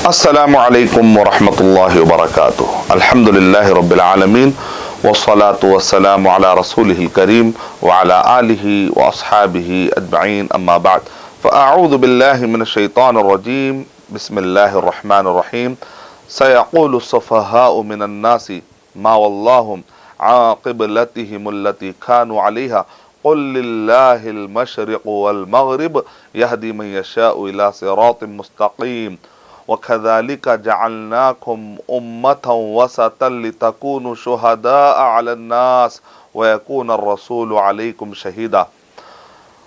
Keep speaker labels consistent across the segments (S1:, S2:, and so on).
S1: السلام علیکم ورحمۃ اللہ وبرکاتہ۔ الحمد للہ رب العالمین والصلاة والسلام علی رسولہ الکریم وعلی آلہ واصحابہ اجمعین، اما بعد فاعوذ باللہ من الشیطان الرجیم، بسم اللہ الرحمن الرحیم۔ سیقول السفہاء من الناس ما واللہم عن قبلتہم التی کانوا علیہا قل للہ المشرق والمغرب یہدی من یشاء الی صراط مستقیم وَكَذَلِكَ جَعَلْنَاكُمْ أُمَّةً وَسَطًا لِتَكُونُوا شُهَدَاءَ عَلَى النَّاسِ وَيَكُونَ الرَّسُولُ عَلَيْكُمْ شَهِيدًا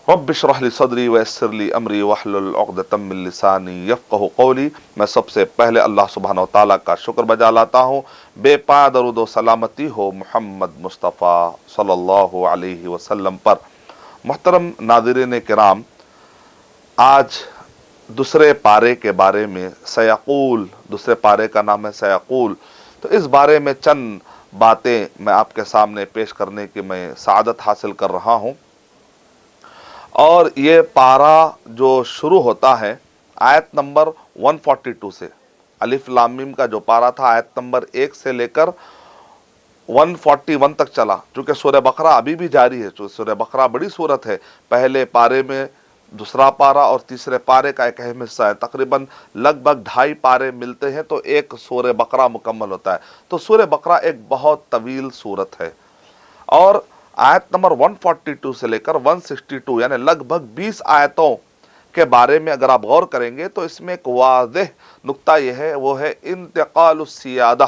S1: رَبِّ اشْرَحْ لِي صَدْرِي وَيَسِّرْ لِي أَمْرِي وَاحْلُلْ عُقْدَةً مِّن لِّسَانِي يَفْقَهُوا قَوْلِي۔ میں سب سے پہلے اللہ سبحانہ وتعالیٰ کا شکر بجا لاتا ہوں، بے پایا درود و سلامتی ہو محمد مصطفیٰ صلی اللہ علیہ وسلم پر۔ محترم ناظرین کرام، آج دوسرے پارے کے بارے میں سیقول، دوسرے پارے کا نام ہے سیقول، تو اس بارے میں چند باتیں میں آپ کے سامنے پیش کرنے کی میں سعادت حاصل کر رہا ہوں۔ اور یہ پارہ جو شروع ہوتا ہے آیت نمبر 142 سے، الف لام میم کا جو پارہ تھا آیت نمبر 1 سے لے کر 141 تک چلا، چونکہ سورہ بقرہ ابھی بھی جاری ہے۔ سورہ بقرہ بڑی سورت ہے، پہلے پارے میں دوسرا پارہ اور تیسرے پارے کا ایک اہم حصہ ہے، تقریباً لگ بھگ 2.5 پارے ملتے ہیں تو ایک سورہ بقرہ مکمل ہوتا ہے۔ تو سورہ بقرہ ایک بہت طویل سورت ہے، اور آیت نمبر 142 سے لے کر 162 یعنی لگ بھگ 20 آیتوں کے بارے میں اگر آپ غور کریں گے تو اس میں ایک واضح نقطہ یہ ہے، وہ ہے انتقال السیادہ،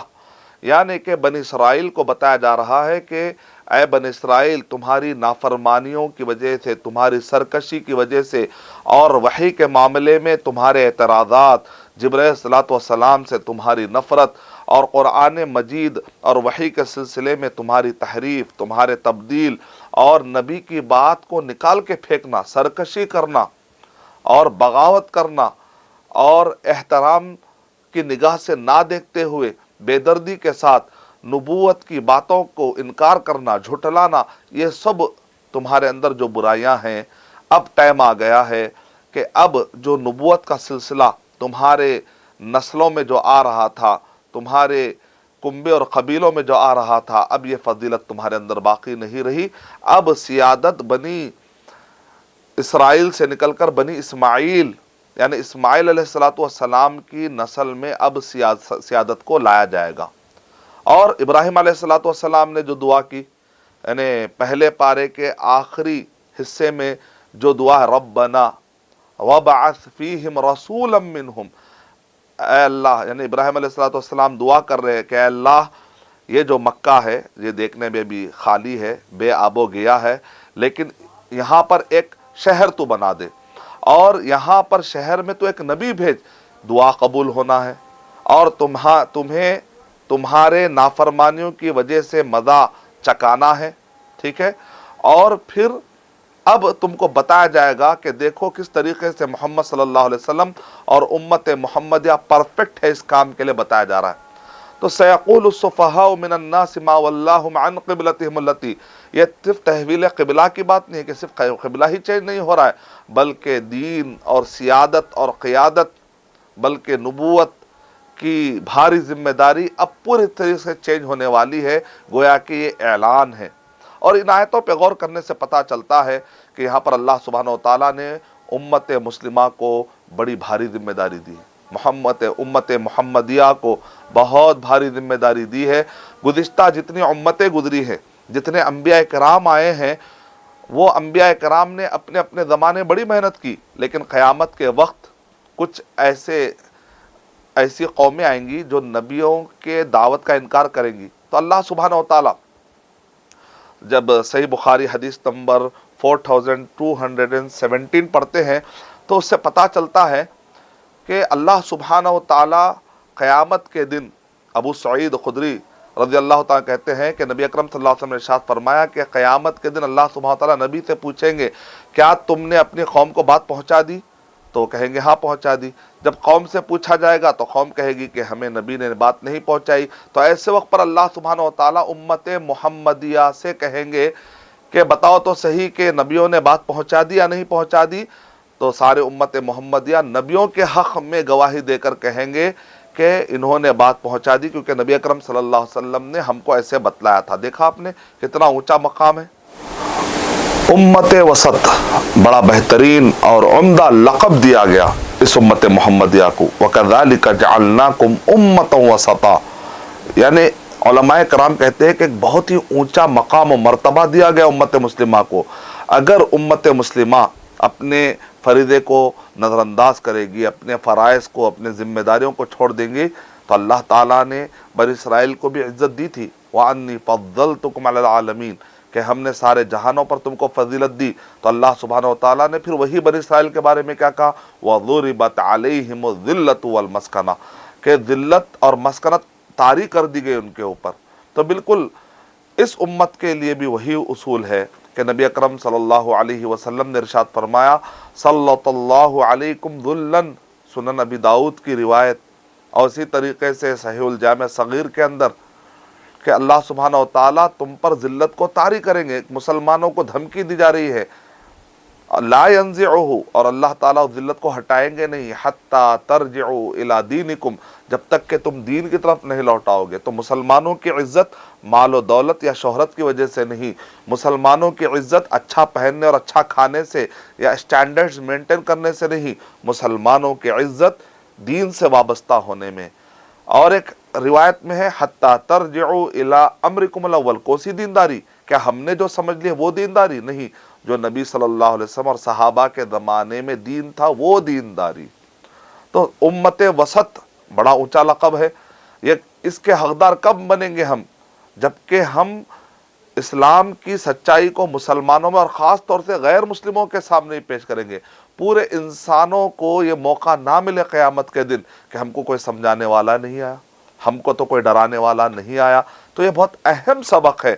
S1: یعنی کہ بنی اسرائیل کو بتایا جا رہا ہے کہ اے بنی اسرائیل، تمہاری نافرمانیوں کی وجہ سے، تمہاری سرکشی کی وجہ سے اور وحی کے معاملے میں تمہارے اعتراضات، جبرائیل صلاۃ والسلام سے تمہاری نفرت، اور قرآن مجید اور وحی کے سلسلے میں تمہاری تحریف، تمہارے تبدیل اور نبی کی بات کو نکال کے پھینکنا، سرکشی کرنا اور بغاوت کرنا اور احترام کی نگاہ سے نہ دیکھتے ہوئے بے دردی کے ساتھ نبوت کی باتوں کو انکار کرنا، جھٹلانا، یہ سب تمہارے اندر جو برائیاں ہیں، اب ٹائم آ گیا ہے کہ اب جو نبوت کا سلسلہ تمہارے نسلوں میں جو آ رہا تھا، تمہارے کنبے اور قبیلوں میں جو آ رہا تھا، اب یہ فضیلت تمہارے اندر باقی نہیں رہی۔ اب سیادت بنی اسرائیل سے نکل کر بنی اسماعیل یعنی اسماعیل علیہ السلام کی نسل میں اب سیادت کو لایا جائے گا۔ اور ابراہیم علیہ السلام نے جو دعا کی، یعنی پہلے پارے کے آخری حصے میں جو دعا ہے، ربنا وابعث فیہم رسولا منہم، اے اللہ، یعنی ابراہیم علیہ السلام دعا کر رہے ہیں کہ اے اللہ، یہ جو مکہ ہے یہ دیکھنے میں بھی خالی ہے، بے آب و گیا ہے، لیکن یہاں پر ایک شہر تو بنا دے، اور یہاں پر شہر میں تو ایک نبی بھیج، دعا قبول ہونا ہے، اور تمہیں تمہارے نافرمانیوں کی وجہ سے مزہ چکانا ہے، ٹھیک ہے؟ اور پھر اب تم کو بتایا جائے گا کہ دیکھو کس طریقے سے محمد صلی اللہ علیہ وسلم اور امت محمدیہ پرفیکٹ ہے، اس کام کے لیے بتایا جا رہا ہے۔ تو سیقول السفہاء من الناس ما ولاہم عن قبلتہم التی، یہ صرف تحویل قبلہ کی بات نہیں ہے کہ صرف قبلہ ہی چینج نہیں ہو رہا ہے، بلکہ دین اور سیادت اور قیادت، بلکہ نبوت کی بھاری ذمہ داری اب پوری طریقے سے چینج ہونے والی ہے، گویا کہ یہ اعلان ہے۔ اور ان آیتوں پہ غور کرنے سے پتہ چلتا ہے کہ یہاں پر اللہ سبحانہ وتعالیٰ نے امت مسلمہ کو بڑی بھاری ذمہ داری دی ہے، امت محمدیہ کو بہت بھاری ذمہ داری دی ہے۔ گزشتہ جتنی امتیں گزری ہیں، جتنے انبیاء کرام آئے ہیں، وہ انبیاء کرام نے اپنے اپنے زمانے بڑی محنت کی، لیکن قیامت کے وقت کچھ ایسی قومیں آئیں گی جو نبیوں کے دعوت کا انکار کریں گی۔ تو اللہ سبحانہ وتعالیٰ جب صحیح بخاری حدیث نمبر 4217 پڑھتے ہیں تو اس سے پتہ چلتا ہے کہ اللہ سبحانہ وتعالیٰ قیامت کے دن، ابو سعید خدری رضی اللہ تعالیٰ کہتے ہیں کہ نبی اکرم صلی اللہ علیہ وسلم نے ارشاد فرمایا کہ قیامت کے دن اللہ سبحانہ وتعالیٰ نبی سے پوچھیں گے، کیا تم نے اپنی قوم کو بات پہنچا دی؟ تو کہیں گے ہاں پہنچا دی۔ جب قوم سے پوچھا جائے گا تو قوم کہے گی کہ ہمیں نبی نے بات نہیں پہنچائی۔ تو ایسے وقت پر اللہ سبحانہ وتعالیٰ امت محمدیہ سے کہیں گے کہ بتاؤ تو صحیح کہ نبیوں نے بات پہنچا دی یا نہیں پہنچا دی؟ تو سارے امت محمدیہ نبیوں کے حق میں گواہی دے کر کہیں گے کہ انہوں نے بات پہنچا دی، کیونکہ نبی اکرم صلی اللہ علیہ وسلم نے ہم کو ایسے بتلایا تھا۔ دیکھا آپ نے کتنا اونچا مقام ہے۔ امت وسط بڑا بہترین اور عمدہ لقب دیا گیا اس امت محمدیہ کو، وَكَذَلِكَ جَعَلْنَاكُمْ أُمَّةً وَسَطًا، یعنی علماء کرام کہتے ہیں کہ ایک بہت ہی اونچا مقام و مرتبہ دیا گیا امت مسلمہ کو۔ اگر امت مسلمہ اپنے فریضے کو نظر انداز کرے گی، اپنے فرائض کو، اپنے ذمہ داریوں کو چھوڑ دیں گی، تو اللہ تعالیٰ نے بنی اسرائیل کو بھی عزت دی تھی، وَأَنِّي فَضَّلْتُكُمْ عَلَى الْعَالَمِينَ، کہ ہم نے سارے جہانوں پر تم کو فضیلت دی۔ تو اللہ سبحانہ وتعالیٰ نے پھر وہی بنی اسرائیل کے بارے میں کیا کہا؟ وَضُرِبَتْ عَلَيْهِمُ الذِّلَّةُ وَالْمَسْكَنَةُ، کہ ذلت اور مسکنت طاری کر دی گئی ان کے اوپر۔ تو بالکل اس امت کے لیے بھی وہی اصول ہے کہ نبی اکرم صلی اللہ علیہ وسلم نے ارشاد فرمایا، صلّت اللہ علیکم ذلًا، سنن ابی داؤد کی روایت، اور اسی طریقے سے صحیح الجامع صغیر کے اندر، کہ اللہ سبحانہ وتعالیٰ تم پر ذلت کو طاری کریں گے۔ مسلمانوں کو دھمکی دی جا رہی ہے، لا ينزعه، اور اللہ تعالیٰ اس ذلت کو ہٹائیں گے نہیں، حتی ترجعوا الی دینکم، جب تک کہ تم دین کی طرف نہیں لوٹاؤ گے۔ تو مسلمانوں کی عزت مال و دولت یا شہرت کی وجہ سے نہیں، مسلمانوں کی عزت اچھا پہننے اور اچھا کھانے سے یا اسٹینڈرڈز مینٹین کرنے سے نہیں، مسلمانوں کی عزت دین سے وابستہ ہونے میں۔ اور ایک روایت میں ہے، حتی ترجعوا الی امرکم الاول، کوسی دینداری؟ کیا ہم نے جو سمجھ لی وہ دینداری؟ نہیں، جو نبی صلی اللہ علیہ وسلم اور صحابہ کے زمانے میں دین تھا وہ دینداری۔ تو امت وسط بڑا اونچا لقب ہے۔ یہ اس کے حقدار کب بنیں گے ہم؟ جبکہ ہم اسلام کی سچائی کو مسلمانوں میں اور خاص طور سے غیر مسلموں کے سامنے پیش کریں گے۔ پورے انسانوں کو یہ موقع نہ ملے قیامت کے دن کہ ہم کو کوئی سمجھانے والا نہیں آیا، ہم کو تو کوئی ڈرانے والا نہیں آیا۔ تو یہ بہت اہم سبق ہے۔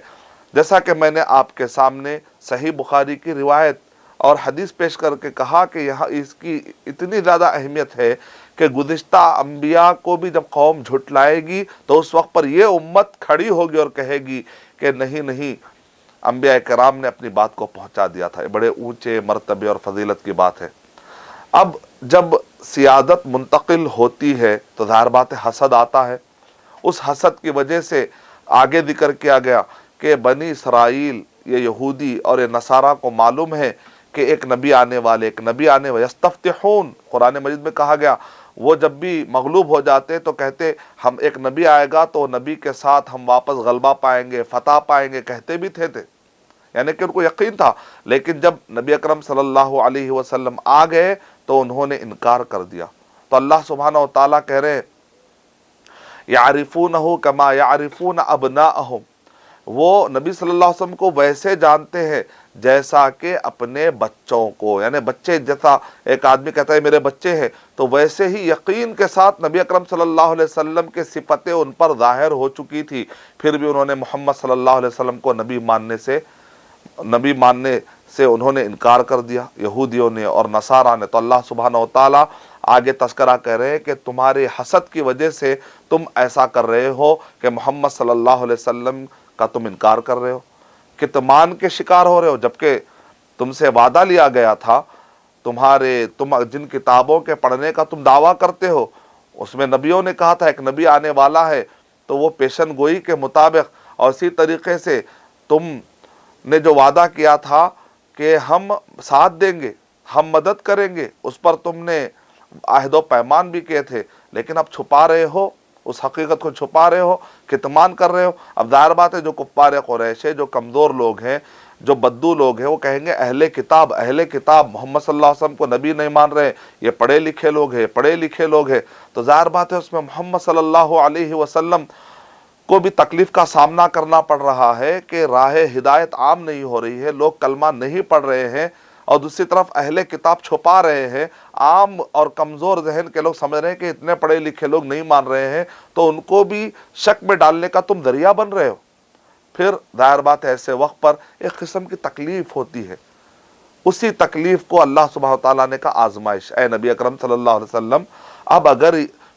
S1: جیسا کہ میں نے آپ کے سامنے صحیح بخاری کی روایت اور حدیث پیش کر کے کہا کہ یہاں اس کی اتنی زیادہ اہمیت ہے کہ گزشتہ انبیاء کو بھی جب قوم جھٹلائے گی تو اس وقت پر یہ امت کھڑی ہوگی اور کہے گی کہ نہیں نہیں، انبیاء کرام نے اپنی بات کو پہنچا دیا تھا۔ یہ بڑے اونچے مرتبے اور فضیلت کی بات ہے۔ اب جب سیادت منتقل ہوتی ہے تو ظاہر بات ہے حسد آتا ہے۔ اس حسد کی وجہ سے آگے ذکر کیا گیا کہ بنی اسرائیل، یہ یہودی اور یہ نصارہ کو معلوم ہے کہ ایک نبی آنے والے، یستفتحون، قرآن مجید میں کہا گیا، وہ جب بھی مغلوب ہو جاتے تو کہتے ہم ایک نبی آئے گا تو نبی کے ساتھ ہم واپس غلبہ پائیں گے، فتح پائیں گے، کہتے بھی تھے، یعنی کہ ان کو یقین تھا۔ لیکن جب نبی اکرم صلی اللہ علیہ وسلم آ گئے تو انہوں نے انکار کر دیا۔ تو اللہ سبحانہ وتعالیٰ کہہ رہے یعرفونہ کما یعرفون ابناءہم، وہ نبی صلی اللہ علیہ وسلم کو ویسے جانتے ہیں جیسا کہ اپنے بچوں کو، یعنی بچے جیسا ایک آدمی کہتا ہے میرے بچے ہیں، تو ویسے ہی یقین کے ساتھ نبی اکرم صلی اللہ علیہ وسلم کے صفتیں ان پر ظاہر ہو چکی تھی، پھر بھی انہوں نے محمد صلی اللہ علیہ وسلم کو نبی ماننے سے انہوں نے انکار کر دیا، یہودیوں نے اور نصارہ نے۔ تو اللہ سبحانہ وتعالیٰ آگے تذکرہ کہہ رہے ہیں کہ تمہارے حسد کی وجہ سے تم ایسا کر رہے ہو کہ محمد صلی اللہ علیہ وسلم کا تم انکار کر رہے ہو، کتمان کے شکار ہو رہے ہو، جبکہ تم سے وعدہ لیا گیا تھا، تم جن کتابوں کے پڑھنے کا تم دعویٰ کرتے ہو اس میں نبیوں نے کہا تھا ایک نبی آنے والا ہے، تو وہ پیشن گوئی کے مطابق، اور اسی طریقے سے تم نے جو وعدہ کیا تھا کہ ہم ساتھ دیں گے، ہم مدد کریں گے، اس پر تم نے عہد و پیمان بھی کیے تھے، لیکن اب چھپا رہے ہو، اس حقیقت کو چھپا رہے ہو، کتمان کر رہے ہو۔ اب ظاہر بات ہے جو کفار قریش ہے، جو کمزور لوگ ہیں، جو بدو لوگ ہیں، وہ کہیں گے اہل کتاب محمد صلی اللہ علیہ وسلم کو نبی نہیں مان رہے، یہ پڑھے لکھے لوگ ہیں۔ تو ظاہر بات ہے اس میں محمد صلی اللہ علیہ وسلم کو بھی تکلیف کا سامنا کرنا پڑ رہا ہے کہ راہ ہدایت عام نہیں ہو رہی ہے، لوگ کلمہ نہیں پڑھ رہے ہیں، اور دوسری طرف اہل کتاب چھپا رہے ہیں۔ عام اور کمزور ذہن کے لوگ سمجھ رہے ہیں کہ اتنے پڑھے لکھے لوگ نہیں مان رہے ہیں، تو ان کو بھی شک میں ڈالنے کا تم ذریعہ بن رہے ہو۔ پھر ظاہر بات ہے ایسے وقت پر ایک قسم کی تکلیف ہوتی ہے، اسی تکلیف کو اللہ سبحانہ وتعالیٰ نے کہا آزمائش۔ اے نبی اکرم صلی اللہ علیہ وسلم، اب اگر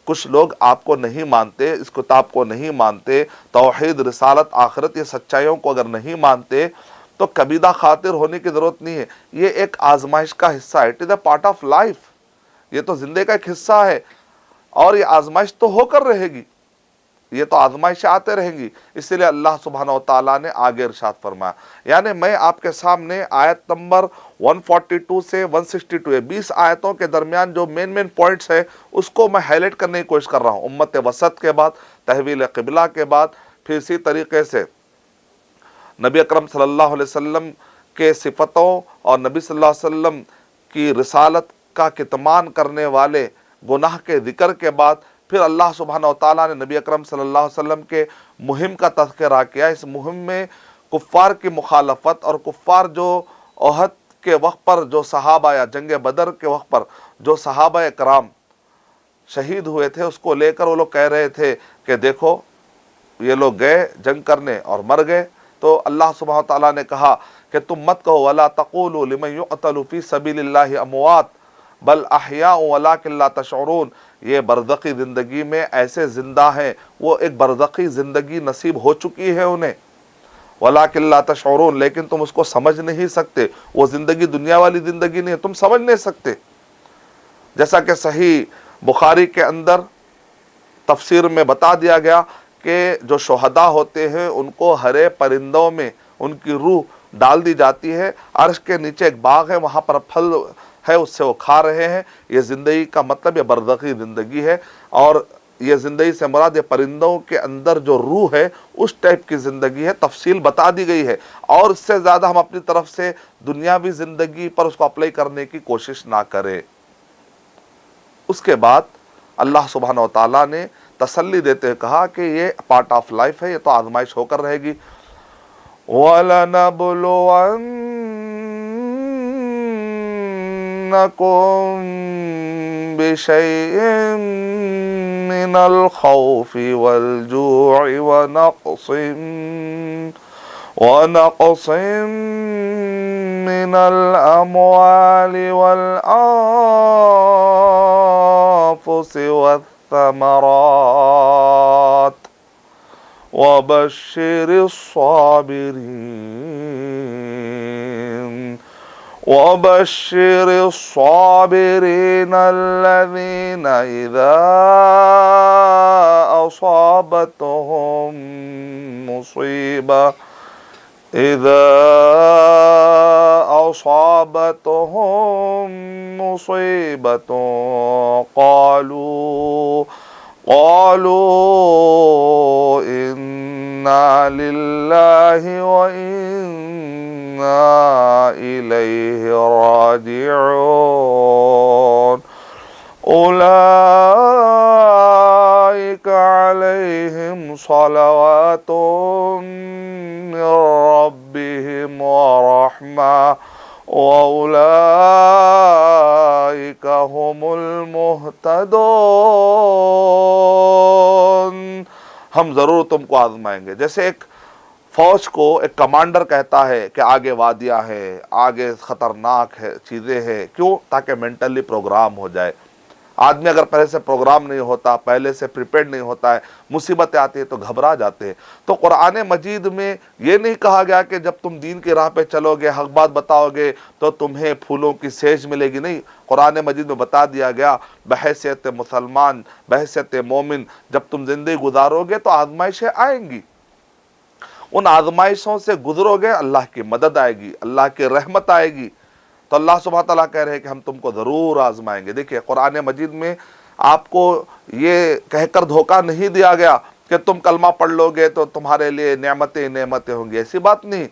S1: کچھ لوگ آپ کو نہیں مانتے، اس کتاب کو نہیں مانتے، توحید، رسالت، آخرت، یہ سچائیوں کو اگر نہیں مانتے، تو کبیدہ خاطر ہونے کی ضرورت نہیں ہے، یہ ایک آزمائش کا حصہ ہے، it is a part of life, یہ تو زندگی کا ایک حصہ ہے، اور یہ آزمائش تو ہو کر رہے گی، یہ تو آزمائشیں آتے رہیں گی۔ اس لیے اللہ سبحانہ وتعالیٰ نے آگے ارشاد فرمایا، یعنی میں آپ کے سامنے آیت نمبر 142 سے 162 20 آیتوں کے درمیان جو مین پوائنٹس ہے اس کو میں ہائی لائٹ کرنے کی کوشش کر رہا ہوں۔ امت وسط کے بعد، تحویل قبلہ کے بعد، پھر اسی طریقے سے نبی اکرم صلی اللہ علیہ وسلم کے صفتوں اور نبی صلی اللہ علیہ وسلم کی رسالت کا کتمان کرنے والے گناہ کے ذکر کے بعد، پھر اللہ سبحانہ وتعالیٰ نے نبی اکرم صلی اللہ علیہ وسلم کے مہم کا تذکرہ کیا۔ اس مہم میں کفار کی مخالفت اور کفار جو احد کے وقت پر جو صحابہ یا جنگ بدر کے وقت پر جو صحابہ کرام شہید ہوئے تھے، اس کو لے کر وہ لوگ کہہ رہے تھے کہ دیکھو یہ لوگ گئے جنگ کرنے اور مر گئے، تو اللہ سبحانہ وتعالیٰ نے کہا کہ تم مت کہو وَلَا تَقُولُوا لِمَنْ يُقْتَلُ فِي سَبِيلِ اللَّهِ أَمْوَاتٌ بل احیاء ولکن لا تشعرون، یہ برزخی زندگی میں ایسے زندہ ہیں، وہ ایک برزخی زندگی نصیب ہو چکی ہے انہیں، ولکن لا تشعرون، لیکن تم اس کو سمجھ نہیں سکتے، وہ زندگی دنیا والی زندگی نہیں ہے، تم سمجھ نہیں سکتے۔ جیسا کہ صحیح بخاری کے اندر تفسیر میں بتا دیا گیا کہ جو شہداء ہوتے ہیں ان کو ہرے پرندوں میں ان کی روح ڈال دی جاتی ہے، عرش کے نیچے ایک باغ ہے، وہاں پر پھل ہے، اس سے وہ کھا رہے ہیں۔ یہ زندگی کا مطلب یہ برزخی زندگی ہے، اور یہ زندگی سے مراد یہ پرندوں کے اندر جو روح ہے اس ٹائپ کی زندگی ہے، تفصیل بتا دی گئی ہے، اور اس سے زیادہ ہم اپنی طرف سے دنیاوی زندگی پر اس کو اپلائی کرنے کی کوشش نہ کریں۔ اس کے بعد اللہ سبحانہ وتعالیٰ نے تسلی دیتے ہوئے کہا کہ یہ پارٹ آف لائف ہے، یہ تو آزمائش ہو کر رہے گی۔ وَلَنَبْلُوَنَّكُمْ بِشَيْءٍ مِّنَ الْخَوْفِ وَالْجُوعِ وَنَقْصٍ مِّنَ الْأَمْوَالِ وَالْأَنفُسِ وَالثَّمَرَاتِ وَبَشِّرِ الصَّابِرِينَ الَّذِينَ إِذَا أَصَابَتْهُم مُّصِيبَةٌ قالوا إنا لله وإنا إليه راجعون أولئك عليهم صلوات من ربهم ورحمة وأولئك هم المهتدون۔ ہم ضرور تم کو آزمائیں گے۔ جیسے ایک فوج کو ایک کمانڈر کہتا ہے کہ آگے وادیاں ہیں، آگے خطرناک ہے چیزیں ہیں، کیوں؟ تاکہ مینٹلی پروگرام ہو جائے۔ آدمی اگر پہلے سے پروگرام نہیں ہوتا، پہلے سے پریپیئرڈ نہیں ہوتا ہے، مصیبتیں آتی ہیں تو گھبرا جاتے ہیں۔ تو قرآن مجید میں یہ نہیں کہا گیا کہ جب تم دین کی راہ پہ چلو گے، حق بات بتاؤ گے تو تمہیں پھولوں کی سیج ملے گی، نہیں۔ قرآن مجید میں بتا دیا گیا بحیثیت مسلمان، بحیثیت مومن جب تم زندگی گزارو گے تو آزمائشیں آئیں گی، ان آزمائشوں سے گزرو گے، اللہ کی مدد آئے گی، اللہ کی رحمت آئے گی۔ تو اللہ سبحانہ تعالیٰ کہہ رہے ہیں کہ ہم تم کو ضرور آزمائیں گے۔ دیکھیں قرآن مجید میں آپ کو یہ کہہ کر دھوکہ نہیں دیا گیا کہ تم کلمہ پڑھ لو گے تو تمہارے لیے نعمتیں ہوں گی، ایسی بات نہیں۔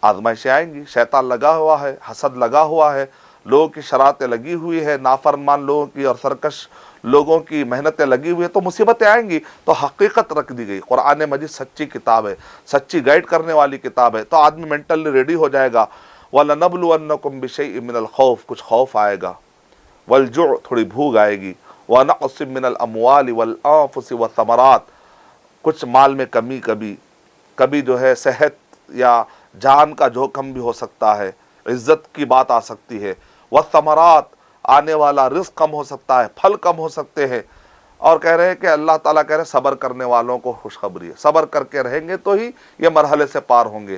S1: آزمائشیں آئیں گی، شیطان لگا ہوا ہے، حسد لگا ہوا ہے، لوگوں کی شرارتیں لگی ہوئی ہے، نافرمان لوگوں کی اور سرکش لوگوں کی محنتیں لگی ہوئی ہے، تو مصیبتیں آئیں گی۔ تو حقیقت رکھ دی گئی، قرآن مجید سچی کتاب ہے، سچی گائیڈ کرنے والی کتاب ہے، تو آدمی مینٹلی ریڈی ہو جائے گا۔ وَلَنَبْلُوَنَّكُمْ بِشَيْءٍ مِّنَ الْخَوْفِ، کچھ خوف آئے گا، وَالْجُوعِ، تھوڑی بھوک آئے گی، وَنَقْصٍ مِّنَ الْأَمْوَالِ وَالْأَنفُسِ وَالثَّمَرَاتِ، کچھ مال میں کمی، کبھی جو ہے صحت یا جان کا جوخم بھی ہو سکتا ہے، عزت کی بات آ سکتی ہے، والثمرات، آنے والا رزق کم ہو سکتا ہے، پھل کم ہو سکتے ہیں۔ اور کہہ رہے ہیں کہ اللہ تعالیٰ کہہ رہے ہیں صبر کرنے والوں کو خوشخبری ہے، صبر کر کے رہیں گے تو ہی یہ مرحلے سے پار ہوں گے۔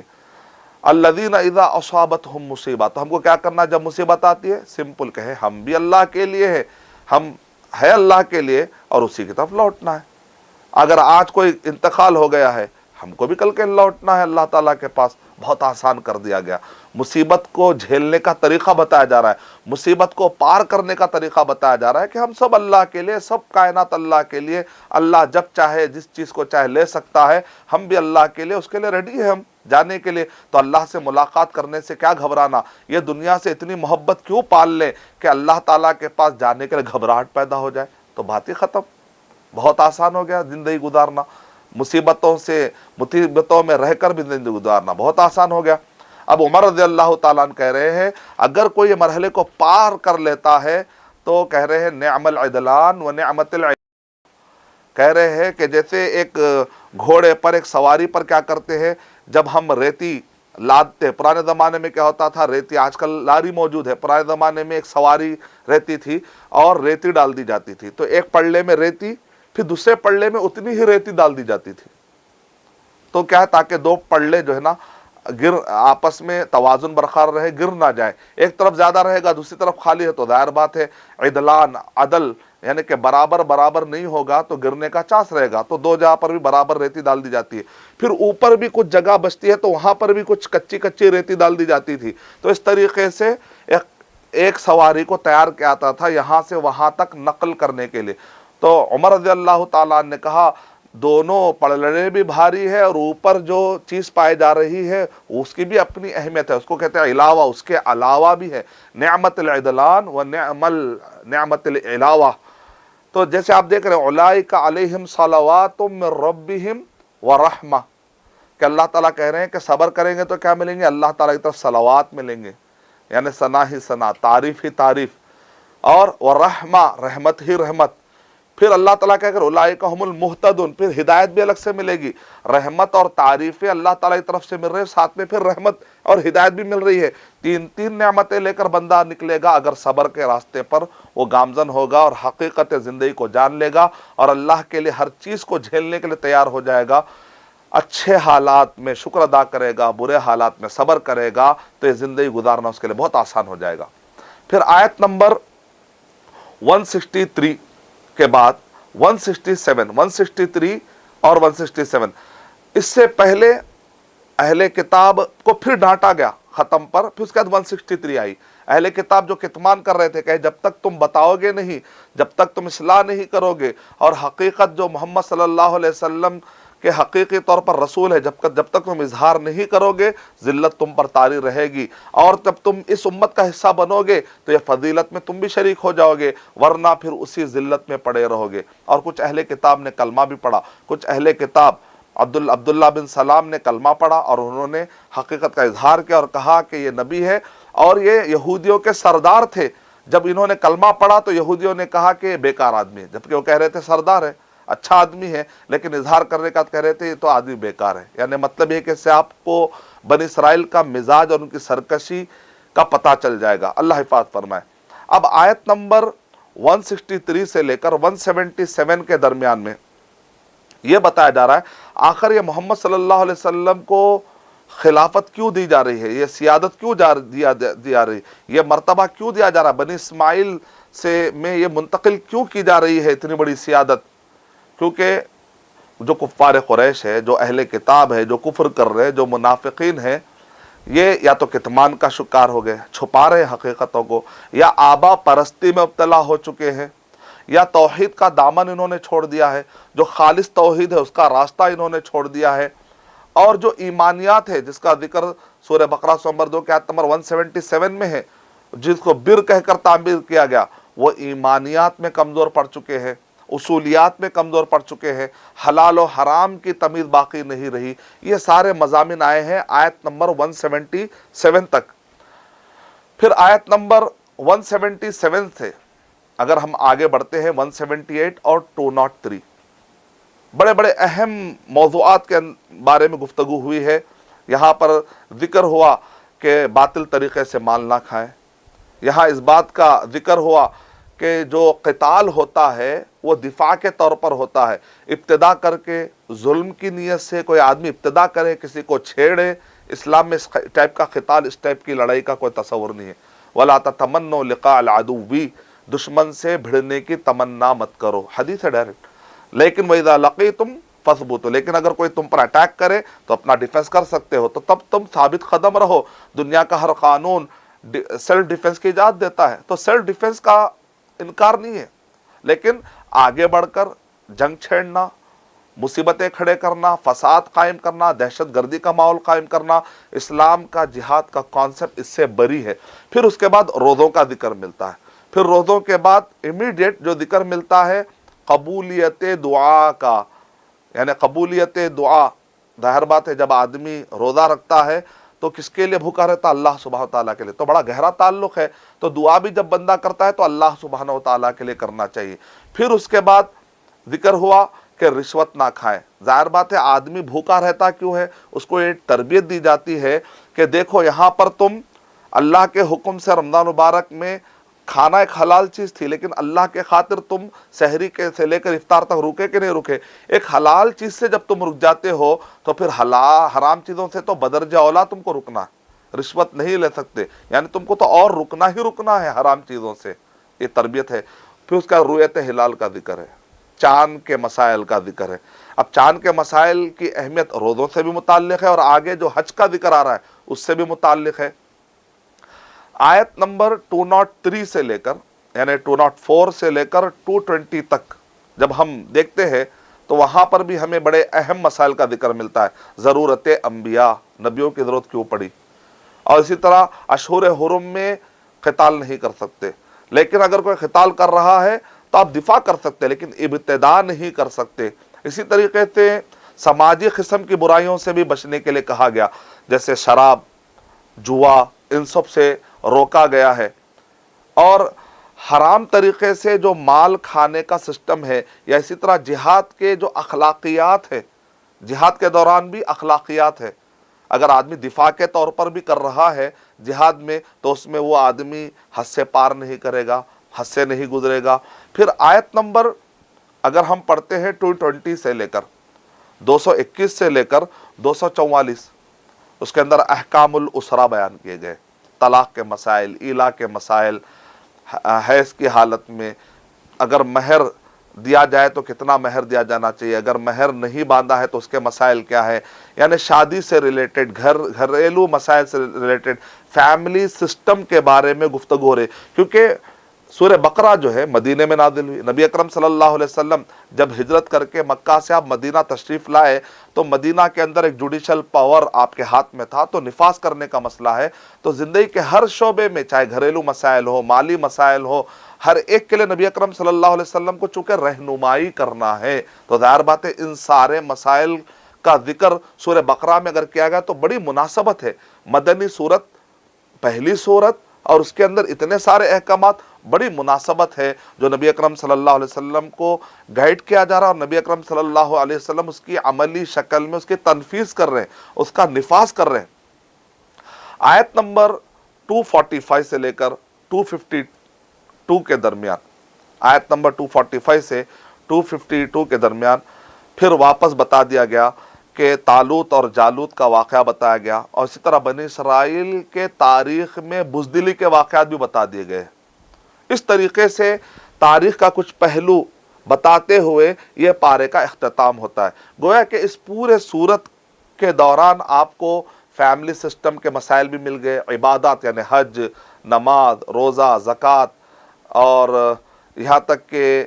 S1: الذین اذا اصابتہم مصیبہ، تو ہم کو کیا کرنا جب مصیبت آتی ہے؟ سمپل کہے ہم بھی اللہ کے لیے ہے، ہم ہے اللہ کے لیے اور اسی کی طرف لوٹنا ہے۔ اگر آج کوئی انتقال ہو گیا ہے، ہم کو بھی کل کے لوٹنا ہے اللہ تعالیٰ کے پاس۔ بہت آسان کر دیا گیا، مصیبت کو جھیلنے کا طریقہ بتایا جا رہا ہے، مصیبت کو پار کرنے کا طریقہ بتایا جا رہا ہے کہ ہم سب اللہ کے لیے، سب کائنات اللہ کے لیے، اللہ جب چاہے جس چیز کو چاہے لے سکتا ہے، ہم بھی اللہ کے لیے، اس کے لیے ریڈی ہے ہم جانے کے لیے۔ تو اللہ سے ملاقات کرنے سے کیا گھبرانا، یہ دنیا سے اتنی محبت کیوں پال لیں کہ اللہ تعالیٰ کے پاس جانے کے لیے گھبراہٹ پیدا ہو جائے؟ تو بات ہی ختم، بہت آسان ہو گیا زندگی گزارنا، مصیبتوں میں رہ کر بھی زندگی گزارنا بہت آسان ہو گیا۔ اب عمر رضی اللہ تعالیٰ عنہ کہہ رہے ہیں اگر کوئی یہ مرحلے کو پار کر لیتا ہے تو کہہ رہے ہیں نعم العدلان و نعمت کہہ رہے ہیں کہ جیسے ایک گھوڑے پر، ایک سواری پر کیا کرتے ہیں، جب ہم ریتی لادتے، پرانے زمانے میں کیا ہوتا تھا، ریتی، آج کل لاری موجود ہے، پرانے زمانے میں ایک سواری رہتی تھی اور ریتی ڈال دی جاتی تھی، تو ایک پلڑے میں ریتی، پھر دوسرے پلڑے میں اتنی ہی ریتی ڈال دی جاتی تھی، تو کیا ہے تاکہ دو پلڑے جو ہے نا آپس میں توازن برقرار رہے، گر نہ جائے، ایک طرف زیادہ رہے گا دوسری طرف خالی ہے تو ظاہر بات ہے عدلان، عدل یعنی کہ برابر نہیں ہوگا تو گرنے کا چانس رہے گا، تو دو جگہ پر بھی برابر ریتی ڈال دی جاتی ہے، پھر اوپر بھی کچھ جگہ بچتی ہے تو وہاں پر بھی کچھ کچی ریتی ڈال دی جاتی تھی، تو اس طریقے سے ایک سواری کو تیار کیا آتا تھا یہاں سے وہاں تک نقل کرنے کے لیے۔ تو عمر رضی اللہ تعالیٰ نے کہا دونوں پلڑے بھی بھاری ہے اور اوپر جو چیز پائی جا رہی ہے اس کی بھی اپنی اہمیت ہے، اس کو کہتے ہیں علاوہ، اس کے علاوہ بھی ہے، نعمت العدلان و نعمت العلاوہ۔ تو جیسے آپ دیکھ رہے ہیں اولئک علیہم صلوات من ربہم ورحمہ، کہ اللہ تعالیٰ کہہ رہے ہیں کہ صبر کریں گے تو کیا ملیں گے؟ اللہ تعالیٰ کی طرف صلوات ملیں گے، یعنی ثنا ہی ثنا، تعریف ہی تعریف، اور ورحمہ، رحمت ہی رحمت۔ پھر اللہ تعالیٰ کہہ کر اولئک هم المہتدون، پھر ہدایت بھی الگ سے ملے گی، رحمت اور تعریفیں اللہ تعالیٰ کی طرف سے مل رہے ہیں، ساتھ میں پھر رحمت اور ہدایت بھی مل رہی ہے، تین نعمتیں لے کر بندہ نکلے گا اگر صبر کے راستے پر وہ گامزن ہوگا اور حقیقت زندگی کو جان لے گا اور اللہ کے لیے ہر چیز کو جھیلنے کے لیے تیار ہو جائے گا، اچھے حالات میں شکر ادا کرے گا، برے حالات میں صبر کرے گا، تو یہ زندگی گزارنا اس کے لیے بہت آسان ہو جائے گا۔ پھر آیت نمبر 163 کے بعد 163 اور 167، اس سے پہلے اہل کتاب کو پھر ڈانٹا گیا ختم پر، پھر اس کے بعد 163 آئی، اہل کتاب جو کتمان کر رہے تھے کہ جب تک تم بتاؤ گے نہیں، جب تک تم اصلاح نہیں کرو گے اور حقیقت جو محمد صلی اللہ علیہ وسلم کہ حقیقی طور پر رسول ہے، جب تک تم اظہار نہیں کرو گے ذلت تم پر طاری رہے گی، اور جب تم اس امت کا حصہ بنو گے تو یہ فضیلت میں تم بھی شریک ہو جاؤ گے، ورنہ پھر اسی ذلت میں پڑے رہو گے۔ اور کچھ اہل کتاب نے کلمہ بھی پڑھا، کچھ اہل کتاب عبداللہ بن سلام نے کلمہ پڑھا اور انہوں نے حقیقت کا اظہار کیا اور کہا کہ یہ نبی ہے، اور یہ یہودیوں کے سردار تھے۔ جب انہوں نے کلمہ پڑھا تو یہودیوں نے کہا کہ یہ بیکار آدمی ہے، جبکہ وہ کہہ رہے تھے سردار ہے، اچھا آدمی ہے، لیکن اظہار کرنے کا کہہ رہے تھے یہ تو آدمی بیکار ہے، یعنی مطلب یہ کہ اس سے آپ کو بنی اسرائیل کا مزاج اور ان کی سرکشی کا پتہ چل جائے گا، اللہ حفاظت فرمائے۔ اب آیت نمبر 163 سے لے کر 177 کے درمیان میں یہ بتایا جا رہا ہے آخر یہ محمد صلی اللہ علیہ وسلم کو خلافت کیوں دی جا رہی ہے، یہ سیادت کیوں دیا رہی، یہ مرتبہ کیوں دیا جا رہا ہے، بنی اسماعیل سے میں یہ منتقل کیوں کی جا رہی ہے اتنی بڑی سیادت؟ کیونکہ جو کفار قریش ہے، جو اہل کتاب ہے، جو کفر کر رہے، جو منافقین ہیں، یہ یا تو کتمان کا شکار ہو گئے، چھپا رہے حقیقتوں کو، یا آبا پرستی میں مبتلا ہو چکے ہیں، یا توحید کا دامن انہوں نے چھوڑ دیا ہے، جو خالص توحید ہے اس کا راستہ انہوں نے چھوڑ دیا ہے، اور جو ایمانیات ہے جس کا ذکر سورہ بقرہ نمبر 2 کے آیت نمبر 177 میں ہے، جس کو بر کہہ کر تعبیر کیا گیا، وہ ایمانیات میں کمزور پڑ چکے ہیں، اصولیات میں کمزور پڑ چکے ہیں، حلال و حرام کی تمیز باقی نہیں رہی۔ یہ سارے مضامین آئے ہیں آیت نمبر 177 تک۔ پھر آیت نمبر 177 سے اگر ہم آگے بڑھتے ہیں 178 اور 203، بڑے بڑے اہم موضوعات کے بارے میں گفتگو ہوئی ہے۔ یہاں پر ذکر ہوا کہ باطل طریقے سے مال نہ کھائیں، یہاں اس بات کا ذکر ہوا کہ جو قتال ہوتا ہے وہ دفاع کے طور پر ہوتا ہے، ابتدا کر کے ظلم کی نیت سے کوئی آدمی ابتدا کرے، کسی کو چھیڑے، اسلام میں اس ٹائپ کا قتال، اس ٹائپ کی لڑائی کا کوئی تصور نہیں ہے۔ وَلَا تَتَمَنُّوا لِقَاءَ الْعَدُوِّ، دشمن سے بھڑنے کی تمنا مت کرو، حدیث ہے ڈائریکٹ۔ لیکن وَإِذَا لَقِيتُمْ فَاثْبُتُوا، لیکن اگر کوئی تم پر اٹیک کرے تو اپنا ڈیفنس کر سکتے ہو، تو تب تم ثابت قدم رہو۔ دنیا کا ہر قانون سیلف ڈیفنس کی اجازت دیتا ہے، تو سیلف ڈیفنس کا انکار نہیں ہے، لیکن آگے بڑھ کر جنگ چھیڑنا، مصیبتیں کھڑے کرنا، فساد قائم کرنا، دہشت گردی کا ماحول قائم کرنا، اسلام کا جہاد کا کانسیپٹ اس سے بری ہے۔ پھر اس کے بعد روزوں کا ذکر ملتا ہے، پھر روزوں کے بعد امیڈیٹ جو ذکر ملتا ہے قبولیت دعا کا، یعنی قبولیت دعا۔ ظاہر بات ہے جب آدمی روزہ رکھتا ہے تو کس کے لیے بھوکا رہتا؟ اللہ سبحانہ وتعالیٰ کے لیے، تو بڑا گہرا تعلق ہے۔ تو دعا بھی جب بندہ کرتا ہے تو اللہ سبحانہ وتعالیٰ کے لیے کرنا چاہیے۔ پھر اس کے بعد ذکر ہوا کہ رشوت نہ کھائیں۔ ظاہر بات ہے آدمی بھوکا رہتا کیوں ہے؟ اس کو ایک تربیت دی جاتی ہے کہ دیکھو یہاں پر تم اللہ کے حکم سے رمضان مبارک میں کھانا ایک حلال چیز تھی، لیکن اللہ کے خاطر تم سحری کے سے لے کر افطار تک رکے کہ نہیں رکے؟ ایک حلال چیز سے جب تم رک جاتے ہو تو پھر حرام چیزوں سے تو بدرجہ اولا تم کو رکنا ہے، رشوت نہیں لے سکتے، یعنی تم کو تو اور رکنا ہی رکنا ہے حرام چیزوں سے۔ یہ تربیت ہے۔ پھر اس کا رؤیت ہلال کا ذکر ہے، چاند کے مسائل کا ذکر ہے۔ اب چاند کے مسائل کی اہمیت روزوں سے بھی متعلق ہے، اور آگے جو حج کا ذکر آ رہا ہے اس سے بھی متعلق ہے۔ آیت نمبر 203 سے لے کر، یعنی 204 سے لے کر 220 تک جب ہم دیکھتے ہیں تو وہاں پر بھی ہمیں بڑے اہم مسائل کا ذکر ملتا ہے۔ ضرورت انبیاء، نبیوں کی ضرورت کیوں پڑی، اور اسی طرح اشہر حرم میں قتال نہیں کر سکتے، لیکن اگر کوئی قتال کر رہا ہے تو آپ دفاع کر سکتے لیکن ابتداء نہیں کر سکتے۔ اسی طریقے سے سماجی قسم کی برائیوں سے بھی بچنے کے لیے کہا گیا، جیسے شراب، جوا، ان سب سے روکا گیا ہے۔ اور حرام طریقے سے جو مال کھانے کا سسٹم ہے، یا اسی طرح جہاد کے جو اخلاقیات ہے، جہاد کے دوران بھی اخلاقیات ہے۔ اگر آدمی دفاع کے طور پر بھی کر رہا ہے جہاد میں تو اس میں وہ آدمی حد سے پار نہیں کرے گا، حد سے نہیں گزرے گا۔ پھر آیت نمبر اگر ہم پڑھتے ہیں 220 سے لے کر 221 سے لے کر 244، اس کے اندر احکام الاسرہ بیان کیے گئے، طلاق کے مسائل، ایلا کے مسائل، حیض کی حالت میں اگر مہر دیا جائے تو کتنا مہر دیا جانا چاہیے، اگر مہر نہیں باندھا ہے تو اس کے مسائل کیا ہے، یعنی شادی سے ریلیٹڈ، گھریلو مسائل سے ریلیٹڈ، فیملی سسٹم کے بارے میں گفتگو ہو رہی، کیونکہ سورہ بقرہ جو ہے مدینے میں نازل ہوئی۔ نبی اکرم صلی اللہ علیہ وسلم جب ہجرت کر کے مکہ سے آپ مدینہ تشریف لائے تو مدینہ کے اندر ایک جوڈیشل پاور آپ کے ہاتھ میں تھا، تو نفاذ کرنے کا مسئلہ ہے۔ تو زندگی کے ہر شعبے میں، چاہے گھریلو مسائل ہو، مالی مسائل ہو، ہر ایک کے لیے نبی اکرم صلی اللہ علیہ وسلم کو چونکہ رہنمائی کرنا ہے، تو ظاہر بات ہے ان سارے مسائل کا ذکر سورہ بقرہ میں اگر کیا گیا تو بڑی مناسبت ہے۔ مدنی صورت، پہلی صورت، اور اس کے اندر اتنے سارے احکامات، بڑی مناسبت ہے جو نبی اکرم صلی اللہ علیہ وسلم کو گائیڈ کیا جا رہا ہے، اور نبی اکرم صلی اللہ علیہ وسلم اس کی عملی شکل میں اس کی تنفیذ کر رہے ہیں، اس کا نفاذ کر رہے ہیں۔ آیت نمبر 245 سے لے کر 252 کے درمیان، آیت نمبر 245 سے 252 کے درمیان پھر واپس بتا دیا گیا کہ طالوت اور جالوت کا واقعہ بتایا گیا، اور اسی طرح بنی اسرائیل کے تاریخ میں بزدلی کے واقعات بھی بتا دیے گئے۔ اس طریقے سے تاریخ کا کچھ پہلو بتاتے ہوئے یہ پارے کا اختتام ہوتا ہے۔ گویا کہ اس پورے سورت کے دوران آپ کو فیملی سسٹم کے مسائل بھی مل گئے، عبادات یعنی حج، نماز، روزہ، زکوٰۃ، اور یہاں تک کہ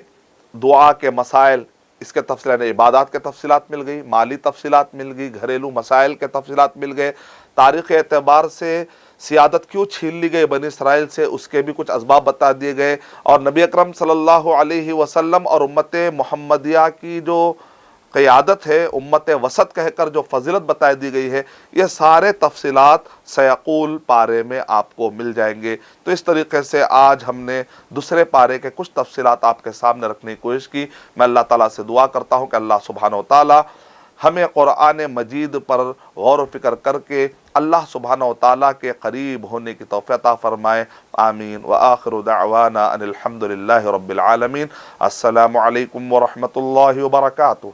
S1: دعا کے مسائل، اس کے تفصیلات، عبادات کے تفصیلات مل گئی، مالی تفصیلات مل گئی، گھریلو مسائل کے تفصیلات مل گئے، تاریخی اعتبار سے سیادت کیوں چھین لی گئی بنی اسرائیل سے اس کے بھی کچھ اسباب بتا دیے گئے، اور نبی اکرم صلی اللہ علیہ وسلم اور امت محمدیہ کی جو قیادت ہے، امت وسط کہہ کر جو فضیلت بتا دی گئی ہے، یہ سارے تفصیلات سیقول پارے میں آپ کو مل جائیں گے۔ تو اس طریقے سے آج ہم نے دوسرے پارے کے کچھ تفصیلات آپ کے سامنے رکھنے کی کوشش کی۔ میں اللہ تعالیٰ سے دعا کرتا ہوں کہ اللہ سبحانہ و تعالیٰ ہمیں قرآن مجید پر غور و فکر کر کے اللہ سبحانہ و تعالیٰ کے قریب ہونے کی توفیق عطا فرمائے، آمین۔ وآخر دعوانا ان الحمد للہ رب العالمین۔ السلام علیکم ورحمۃ اللہ وبرکاتہ۔